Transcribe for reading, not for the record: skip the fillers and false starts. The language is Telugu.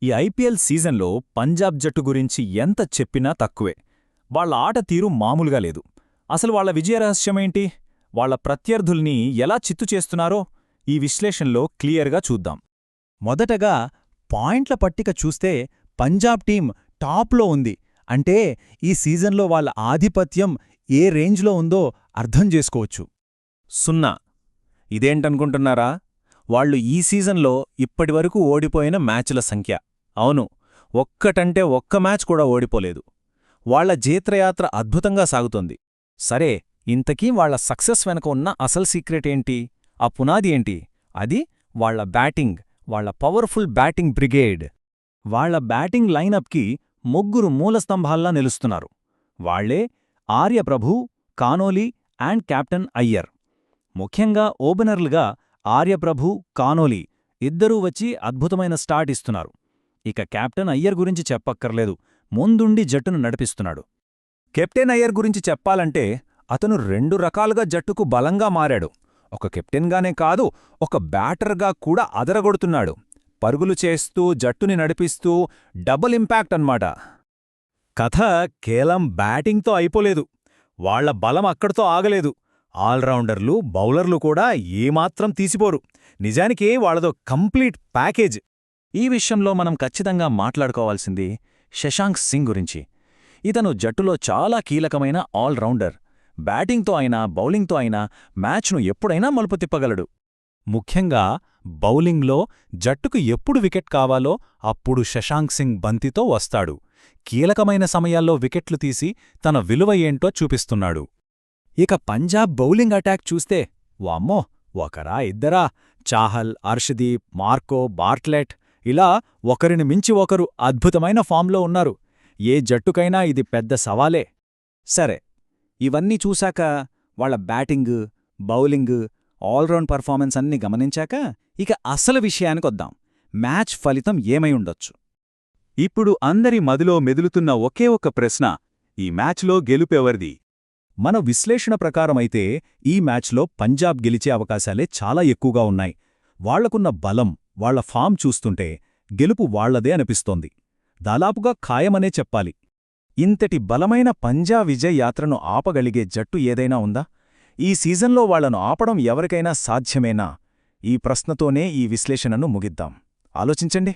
ఈ ఐపీఎల్ సీజన్లో పంజాబ్ జట్టు గురించి ఎంత చెప్పినా తక్కువే. వాళ్ల ఆట తీరు మామూలుగా లేదు. అసలు వాళ్ల విజయరహస్యమేంటి, వాళ్ల ప్రత్యర్థుల్ని ఎలా చిత్తు చేస్తున్నారో ఈ విశ్లేషణలో క్లియర్గా చూద్దాం. మొదటగా పాయింట్ల పట్టిక చూస్తే పంజాబ్ టీం టాప్లో ఉంది. అంటే ఈ సీజన్లో వాళ్ళ ఆధిపత్యం ఏ రేంజ్లో ఉందో అర్థం చేసుకోవచ్చు. 0. ఇదేంటనుకుంటున్నారా? వాళ్లు ఈ సీజన్లో ఇప్పటివరకు ఓడిపోయిన మ్యాచ్ల సంఖ్య. అవును, ఒక్కటంటే ఒక్క మ్యాచ్ కూడా ఓడిపోలేదు. వాళ్ల జేత్రయాత్ర అద్భుతంగా సాగుతోంది. సరే, ఇంతకీ వాళ్ల సక్సెస్ వెనక ఉన్న అసలు సీక్రెట్ ఏంటి? ఆ పునాది ఏంటి? అది వాళ్ల బ్యాటింగ్, వాళ్ల పవర్ఫుల్ బ్యాటింగ్ బ్రిగేడ్. వాళ్ల బ్యాటింగ్ లైనప్కి ముగ్గురు మూలస్తంభాల్లా నిలుస్తున్నారు. వాళ్లే ఆర్యప్రభు, కానోలీ అండ్ కెప్టెన్ అయ్యర్. ముఖ్యంగా ఓపెనర్లుగా ఆర్యప్రభు, కానోలీ ఇద్దరూ వచ్చి అద్భుతమైన స్టార్ట్ ఇస్తున్నారు. ఇక కెప్టెన్ అయ్యర్ గురించి చెప్పక్కర్లేదు, ముందుండి జట్టును నడిపిస్తున్నాడు. కెప్టెన్ అయ్యర్ గురించి చెప్పాలంటే అతను 2 రకాలుగా జట్టుకు బలంగా మారాడు. ఒక కెప్టెన్గానే కాదు, ఒక బ్యాటర్గా కూడా అదరగొడుతున్నాడు. పరుగులు చేస్తూ జట్టుని నడిపిస్తూ డబుల్ ఇంపాక్ట్ అన్నమాట. కథ కేవలం బ్యాటింగ్తో అయిపోలేదు. వాళ్ల బలం అక్కడితో ఆగలేదు. ఆల్రౌండర్లు, బౌలర్లు కూడా ఏమాత్రం తీసిపోరు. నిజానికి వాళ్లదో కంప్లీట్ ప్యాకేజ్. ఈ విషయంలో మనం ఖచ్చితంగా మాట్లాడుకోవాల్సింది శశాంక్ సింగ్ గురించి. ఇతను జట్టులో చాలా కీలకమైన ఆల్రౌండర్. బ్యాటింగ్తో అయినా బౌలింగ్తో అయినా మ్యాచ్ను ఎప్పుడైనా మలుపు తిప్పగలడు. ముఖ్యంగా బౌలింగ్లో జట్టుకు ఎప్పుడు వికెట్ కావాలో అప్పుడు శశాంక్ సింగ్ బంతితో వస్తాడు. కీలకమైన సమయాల్లో వికెట్లు తీసి తన విలువ ఏంటో చూపిస్తున్నాడు. ఇక పంజాబ్ బౌలింగ్ అటాక్ చూస్తే వామ్మో, ఒకరా ఇద్దరా, చాహల్, అర్షదీప్, మార్కో, బార్ట్లెట్ ఇలా ఒకరిని మించి ఒకరు అద్భుతమైన ఫామ్లో ఉన్నారు. ఏ జట్టుకైనా ఇది పెద్ద సవాలే. సరే, ఇవన్నీ చూశాక వాళ్ల బ్యాటింగ్, బౌలింగ్, ఆల్రౌండ్ పర్ఫార్మెన్స్ అన్ని గమనించాక ఇక అసలు విషయానికొద్దాం. మ్యాచ్ ఫలితం ఏమై ఉండొచ్చు? ఇప్పుడు అందరి మదిలో మెదులుతున్న ఒకే ఒక్క ప్రశ్న, ఈ మ్యాచ్లో గెలుపెవరిది? మన విశ్లేషణ ప్రకారమైతే ఈ మ్యాచ్లో పంజాబ్ గెలిచే అవకాశాలే చాలా ఎక్కువగా ఉన్నాయి. వాళ్లకున్న బలం, వాళ్ల ఫామ్ చూస్తుంటే గెలుపు వాళ్లదే అనిపిస్తోంది. దాదాపుగా ఖాయమనే చెప్పాలి. ఇంతటి బలమైన పంజాబ్ విజయ్ యాత్రను ఆపగలిగే జట్టు ఏదైనా ఉందా? ఈ సీజన్లో వాళ్లను ఆపడం ఎవరికైనా సాధ్యమేనా? ఈ ప్రశ్నతోనే ఈ విశ్లేషణను ముగిద్దాం. ఆలోచించండి.